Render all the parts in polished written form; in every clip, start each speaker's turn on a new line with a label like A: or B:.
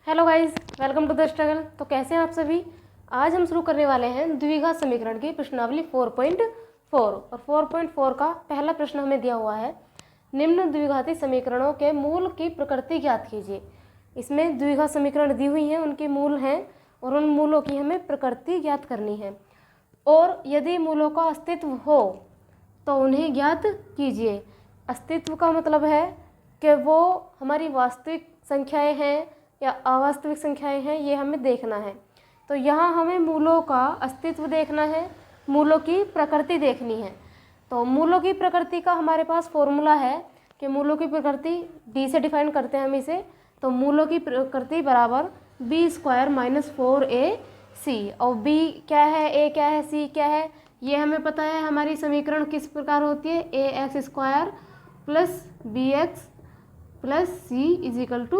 A: Hello guys, welcome to the struggle. तो कैसे हैं आप सभी। आज हम शुरू करने वाले हैं द्विघात समीकरण की प्रश्नावली 4.4 और 4.4 का पहला प्रश्न हमें दिया हुआ है, निम्न द्विघाती समीकरणों के मूल की प्रकृति ज्ञात कीजिए। इसमें द्विघात समीकरण दी हुई हैं, उनके मूल हैं और उन मूलों की हमें प्रकृति ज्ञात करनी है और यदि मूलों का अस्तित्व हो तो उन्हें ज्ञात कीजिए। अस्तित्व का मतलब है कि वो हमारी वास्तविक संख्याएं हैं या अवास्तविक संख्याएं हैं, ये हमें देखना है। तो यहाँ हमें मूलों का अस्तित्व देखना है, मूलों की प्रकृति देखनी है। तो मूलों की प्रकृति का हमारे पास फॉर्मूला है कि मूलों की प्रकृति डी से डिफाइन करते हैं हम इसे। तो मूलों की प्रकृति बराबर बी स्क्वायर माइनस 4ac और बी क्या है, ए क्या है, सी क्या है, ये हमें पता है। हमारी समीकरण किस प्रकार होती है, a x square plus b x plus c is equal to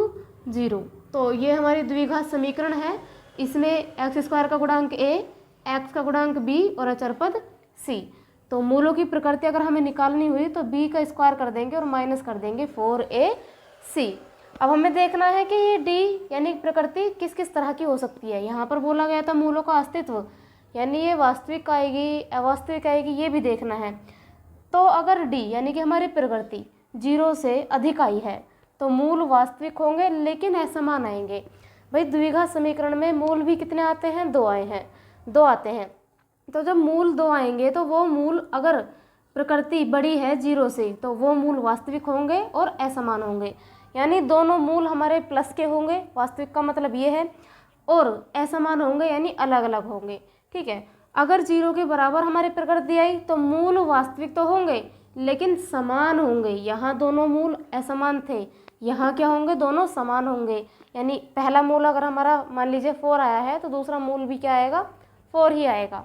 A: 0। तो ये हमारी द्विघात समीकरण है। इसमें एक्स स्क्वायर का गुणांक ए, एक्स का गुणांक बी और अचर पद सी। तो मूलों की प्रकृति अगर हमें निकालनी हुई तो बी का स्क्वायर कर देंगे और माइनस कर देंगे 4ac। अब हमें देखना है कि ये डी यानी प्रकृति किस किस तरह की हो सकती है। यहाँ पर बोला गया था मूलों का अस्तित्व, यानी ये वास्तविक आएगी अवास्तविक आएगी, ये भी देखना है। तो अगर डी यानी कि हमारी प्रकृति 0 से अधिक आई है तो मूल वास्तविक होंगे लेकिन असमान आएंगे। भाई द्विघात समीकरण में मूल भी कितने आते हैं, 2 आए हैं, 2 आते हैं। तो जब मूल 2 आएंगे तो वो मूल अगर प्रकृति बड़ी है 0 से तो वो मूल वास्तविक होंगे और असमान होंगे, यानी दोनों मूल हमारे प्लस के होंगे, वास्तविक का मतलब ये है, और असमान होंगे यानी अलग अलग होंगे। ठीक है, अगर 0 के बराबर हमारी प्रकृति आई तो मूल वास्तविक तो होंगे लेकिन समान होंगे। यहाँ दोनों मूल असमान थे, यहाँ क्या होंगे, दोनों समान होंगे। यानी पहला मूल अगर हमारा मान लीजिए 4 आया है तो दूसरा मूल भी क्या आएगा, 4 ही आएगा।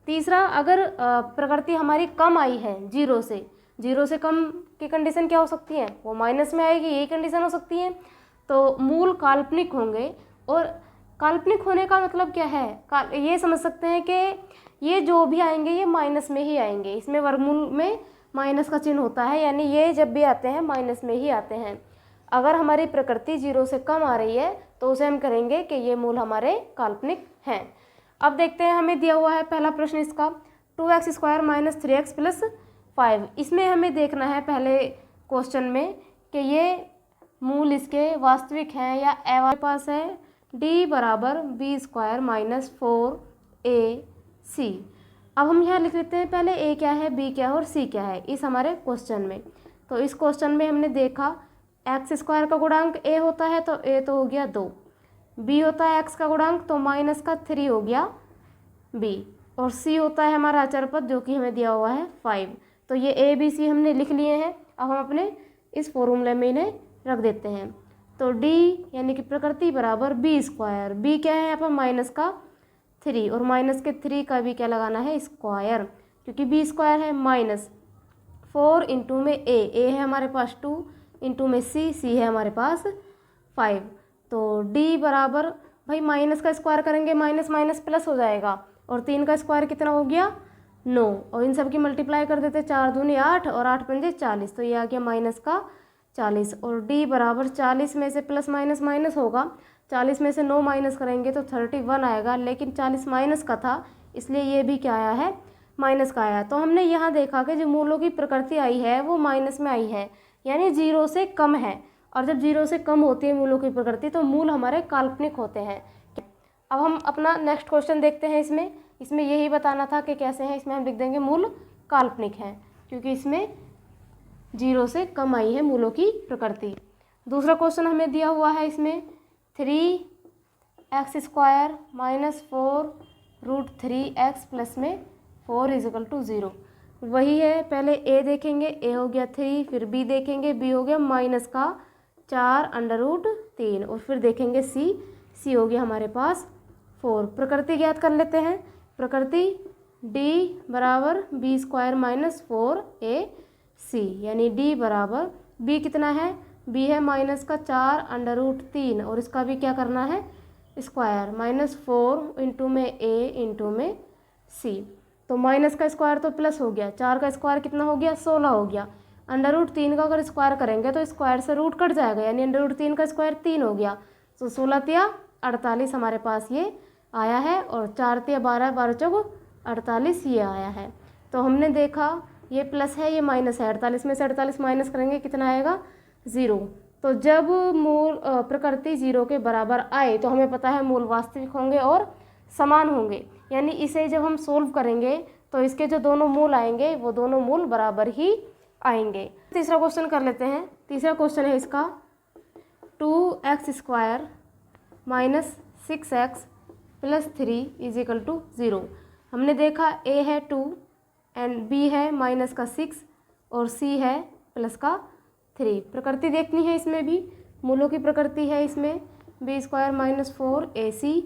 A: तीसरा, अगर प्रकृति हमारी कम आई है 0 से कम की कंडीशन क्या हो सकती है, वो माइनस में आएगी, यही कंडीशन हो सकती है। तो मूल काल्पनिक होंगे और काल्पनिक होने का मतलब क्या है, ये समझ सकते हैं कि ये जो भी आएंगे ये माइनस में ही आएंगे। इसमें वर्गमूल में माइनस का चिन्ह होता है, यानी ये जब भी आते हैं माइनस में ही आते हैं। अगर हमारी प्रकृति 0 से कम आ रही है तो उसे हम करेंगे कि ये मूल हमारे काल्पनिक हैं। अब देखते हैं, हमें दिया हुआ है पहला प्रश्न इसका 2x square minus 3x plus 5। इसमें हमें देखना है पहले क्वेश्चन में कि ये मूल इसके वास्तविक हैं या हमारे पास है d बराबर बी स्क्वायर माइनस 4ac। अब हम यहाँ लिख लेते हैं पहले a क्या है, b क्या है और c क्या है इस हमारे क्वेश्चन में। तो इस क्वेश्चन में हमने देखा एक्स स्क्वायर का गुणांक a होता है तो a तो हो गया 2, b होता है x का गुणांक तो माइनस का 3 हो गया b, और c होता है हमारा अचर पद जो कि हमें दिया हुआ है 5। तो ये a b c हमने लिख लिए हैं। अब हम अपने इस फॉर्मूले में इन्हें रख देते हैं। तो d यानी कि प्रकृति बराबर b स्क्वायर, b क्या है यहाँ पर माइनस का 3 और माइनस के 3 का भी क्या लगाना है, स्क्वायर, क्योंकि b स्क्वायर है माइनस 4 इंटू में a है हमारे पास 2 इंटू में c है हमारे पास 5। तो d बराबर भाई माइनस का स्क्वायर करेंगे माइनस माइनस प्लस हो जाएगा और 3 का स्क्वायर कितना हो गया 9, और इन सब की मल्टीप्लाई कर देते 4 दूनी 8 और 8 पंजे 40, तो ये आ गया माइनस का 40। और d बराबर 40 में से प्लस माइनस माइनस होगा, 40 में से 9 माइनस करेंगे तो 31 आएगा, लेकिन 40 माइनस का था इसलिए ये भी क्या आया है, माइनस का आया। तो हमने यहाँ देखा कि जो मूलों की प्रकृति आई है वो माइनस में आई है, यानी 0 से कम है। और जब 0 से कम होती है मूलों की प्रकृति तो मूल हमारे काल्पनिक होते हैं। अब हम अपना नेक्स्ट क्वेश्चन देखते हैं। इसमें यही बताना था कि कैसे हैं। इसमें हम लिख देंगे मूल काल्पनिक हैं क्योंकि इसमें 0 से कम आई है मूलों की प्रकृति। दूसरा क्वेश्चन हमें दिया हुआ है, इसमें 3x square minus 4 root 3x plus में 4 इज इक्वल टू 0। वही है, पहले a देखेंगे, a हो गया 3, फिर b देखेंगे, b हो गया माइनस का 4 अंडर रूट 3, और फिर देखेंगे c हो गया हमारे पास 4। प्रकृति ज्ञात कर लेते हैं। प्रकृति d बराबर b स्क्वायर माइनस 4ac, यानी d बराबर b कितना है, b है माइनस का 4 अंडर रूट 3, और इसका भी क्या करना है स्क्वायर, माइनस 4 इंटू में a इंटू में c। तो माइनस का स्क्वायर तो प्लस हो गया, 4 का स्क्वायर कितना हो गया 16 हो गया, अंडर रूट 3 का अगर स्क्वायर करेंगे तो स्क्वायर से रूट कट जाएगा, यानी अंडर रूट 3 का स्क्वायर 3 हो गया। तो 16 तिया 48 हमारे पास ये आया है, और 4 तिया 12, 12 चौक 48 ये आया है। तो हमने देखा ये प्लस है ये माइनस है, 48 में से 48 माइनस करेंगे कितना आएगा 0। तो जब मूल प्रकृति 0 के बराबर आए तो हमें पता है मूल वास्तविक होंगे और समान होंगे, यानी इसे जब हम सोल्व करेंगे तो इसके जो दोनों मूल आएंगे वो दोनों मूल बराबर ही आएंगे। तीसरा क्वेश्चन कर लेते हैं। तीसरा क्वेश्चन है इसका 2x² minus 6x plus 3 is equal to 0। हमने देखा a है 2 एंड b है माइनस का 6 और c है प्लस का 3। प्रकृति देखनी है इसमें भी, मूलों की प्रकृति है इसमें b² माइनस 4ac।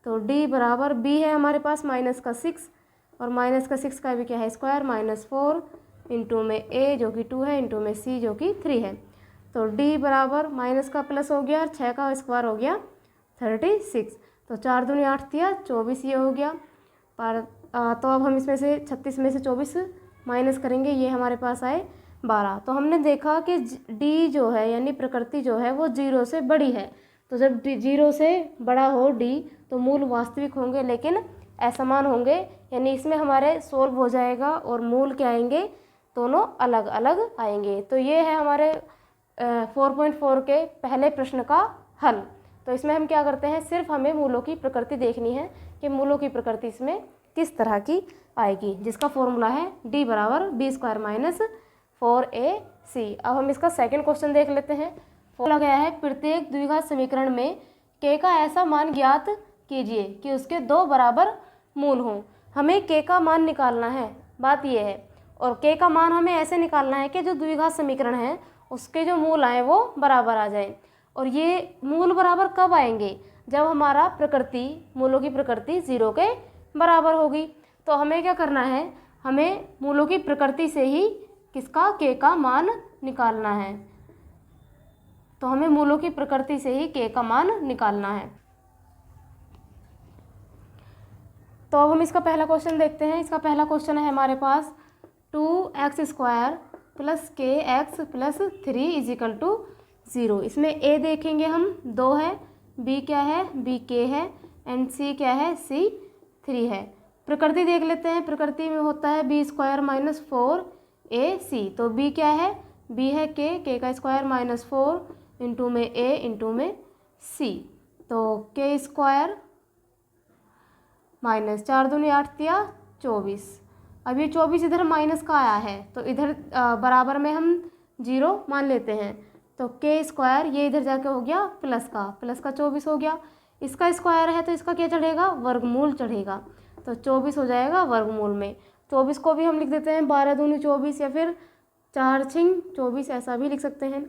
A: तो d बराबर b है हमारे पास माइनस का 6 और माइनस का 6 का भी क्या है स्क्वायर माइनस 4 इंटू में a जो कि 2 है इंटू में c जो कि 3 है। तो d बराबर माइनस का प्लस हो गया और 6 का स्क्वायर हो गया 36। तो 4 दूनी 8 तिया 24 ये हो गया। पर तो अब हम इसमें से 36 में से 24 माइनस करेंगे, ये हमारे पास आए 12। तो हमने देखा कि d जो है यानी प्रकृति जो है वो 0 से बड़ी है। तो जब 0 से बड़ा हो d तो मूल वास्तविक होंगे लेकिन असमान होंगे, यानी इसमें हमारे सोल्व हो जाएगा और मूल क्या आएंगे दोनों अलग अलग आएंगे। तो ये है हमारे 4.4 के पहले प्रश्न का हल। तो इसमें हम क्या करते हैं, सिर्फ हमें मूलों की प्रकृति देखनी है कि मूलों की प्रकृति इसमें किस तरह की आएगी, जिसका फॉर्मूला है d बराबर b² माइनस 4ac। अब हम इसका सेकंड क्वेश्चन देख लेते हैं। बोला गया है प्रत्येक द्विघात समीकरण में k का ऐसा मान ज्ञात कीजिए कि उसके 2 बराबर मूल हों। हमें k का मान निकालना है, बात यह है, और k का मान हमें ऐसे निकालना है कि जो द्विघात समीकरण है उसके जो मूल आए वो बराबर आ जाए। और ये मूल बराबर कब आएंगे, जब हमारा प्रकृति मूलों की प्रकृति 0 के बराबर होगी। तो हमें क्या करना है, हमें मूलों की प्रकृति से ही किसका k का मान निकालना है। तो हमें मूलों की प्रकृति से ही k का मान निकालना है। तो अब हम इसका पहला क्वेश्चन देखते हैं। इसका पहला क्वेश्चन है हमारे पास 2x² plus kx plus 3 is equal to 0। इसमें a देखेंगे हम 2 है, b क्या है b k है एंड c क्या है c 3 है। प्रकृति देख लेते हैं, प्रकृति में होता है b² माइनस 4ac। तो b क्या है b है k का स्क्वायर माइनस 4 इंटू में a इंटू में c। तो k² माइनस 4 दूनी 8 तिया 24। अब ये 24 इधर माइनस का आया है तो इधर बराबर में हम 0 मान लेते हैं। तो k² ये इधर जाके हो गया प्लस का 24 हो गया। इसका स्क्वायर है तो इसका क्या चढ़ेगा वर्गमूल चढ़ेगा। तो 24 हो जाएगा वर्गमूल में। 24 को भी हम लिख देते हैं 12 दूनी 24 या फिर 4 छिंग 24 ऐसा भी लिख सकते हैं।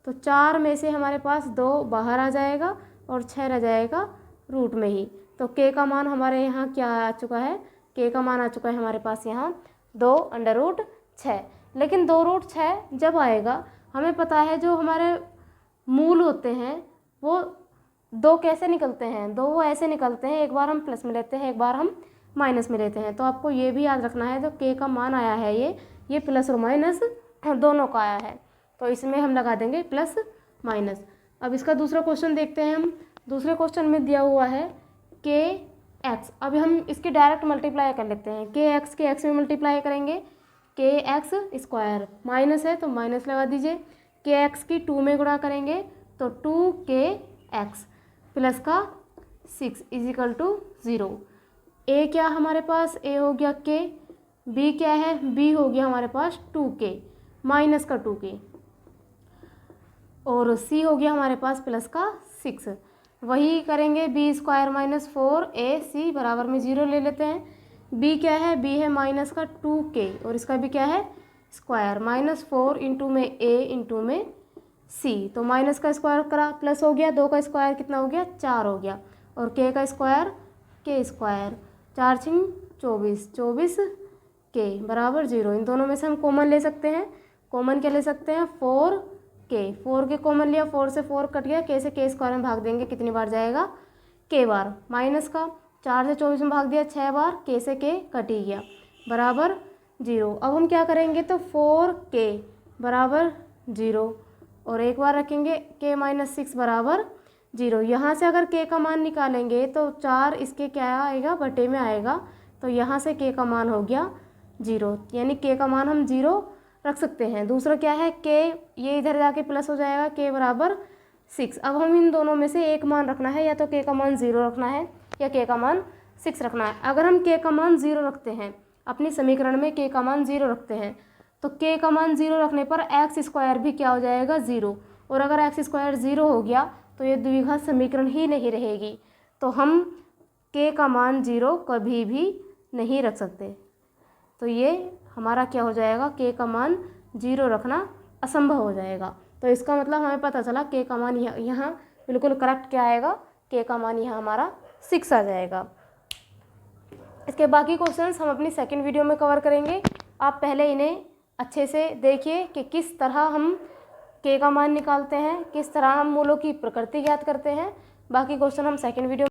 A: तो 4 में से हमारे पास 2 बाहर आ जाएगा और 6 रह जाएगा रूट में ही। तो k का मान हमारे यहाँ क्या आ चुका है, k का मान आ चुका है हमारे पास यहाँ 2√6। लेकिन 2√6 जब आएगा हमें पता है जो हमारे मूल होते हैं वो 2 कैसे निकलते हैं, 2 वो ऐसे निकलते हैं, एक बार हम प्लस में लेते हैं एक बार हम माइनस में लेते हैं। तो आपको ये भी याद रखना है जो k का मान आया है ये प्लस और माइनस दोनों का आया है। तो इसमें हम लगा देंगे प्लस माइनस। अब इसका दूसरा क्वेश्चन देखते हैं हम। दूसरे क्वेश्चन में दिया हुआ है kx। अभी हम इसके डायरेक्ट मल्टीप्लाई कर लेते हैं। kx के x में मल्टीप्लाई करेंगे, kx² माइनस है तो माइनस लगा दीजिए। kx की 2 में गुणा करेंगे तो 2kx प्लस का 6 इज इक्वल टू 0। a क्या हमारे पास a हो गया k, b क्या है b हो गया हमारे पास 2k माइनस का 2k और c हो गया हमारे पास प्लस का 6। वही करेंगे b² माइनस 4ac बराबर में 0 ले लेते हैं। b क्या है b है माइनस का 2k और इसका भी क्या है स्क्वायर माइनस 4 इंटू में a इंटू में c। तो माइनस का स्क्वायर करा प्लस हो गया, 2 का स्क्वायर कितना हो गया 4 हो गया और k का स्क्वायर k²। 4 छिंग 24, 24 k बराबर 0। इन दोनों में से हम कॉमन ले सकते हैं। कॉमन क्या ले सकते हैं 4 के कॉमन लिया, 4 से 4 कट गया, k से k² में भाग देंगे कितनी बार जाएगा k बार। माइनस का 4 से 24 में भाग दिया 6 बार, k से k कट ही गया बराबर 0। अब हम क्या करेंगे तो 4k बराबर 0 और एक बार रखेंगे k माइनस 6 बराबर 0। यहाँ से अगर k का मान निकालेंगे तो 4 इसके क्या आएगा, बटे में आएगा, तो यहाँ से k का मान हो गया 0, यानी k का मान हम 0 रख सकते हैं। दूसरा क्या है, k ये इधर जाके प्लस हो जाएगा, k बराबर 6। अब हम इन दोनों में से एक मान रखना है, या तो k का मान 0 रखना है या k का मान 6 रखना है। अगर हम k का मान 0 रखते हैं, अपनी समीकरण में k का मान 0 रखते हैं, तो k का मान 0 रखने पर एक्स स्क्वायर भी क्या हो जाएगा, 0। और अगर एक्स स्क्वायर 0 हो गया तो ये द्विघात समीकरण ही नहीं रहेगी। तो हम k का मान 0 कभी भी नहीं रख सकते। तो ये हमारा क्या हो जाएगा, k का मान 0 रखना असंभव हो जाएगा। तो इसका मतलब हमें पता चला k का मान यहाँ बिल्कुल करेक्ट क्या आएगा, k का मान यहाँ हमारा 6 आ जाएगा। इसके बाकी क्वेश्चंस हम अपनी सेकंड वीडियो में कवर करेंगे। आप पहले इन्हें अच्छे से देखिए कि किस तरह हम k का मान निकालते हैं, किस तरह हम मूलों की प्रकृति ज्ञात करते हैं। बाकी क्वेश्चन हम सेकंड वीडियो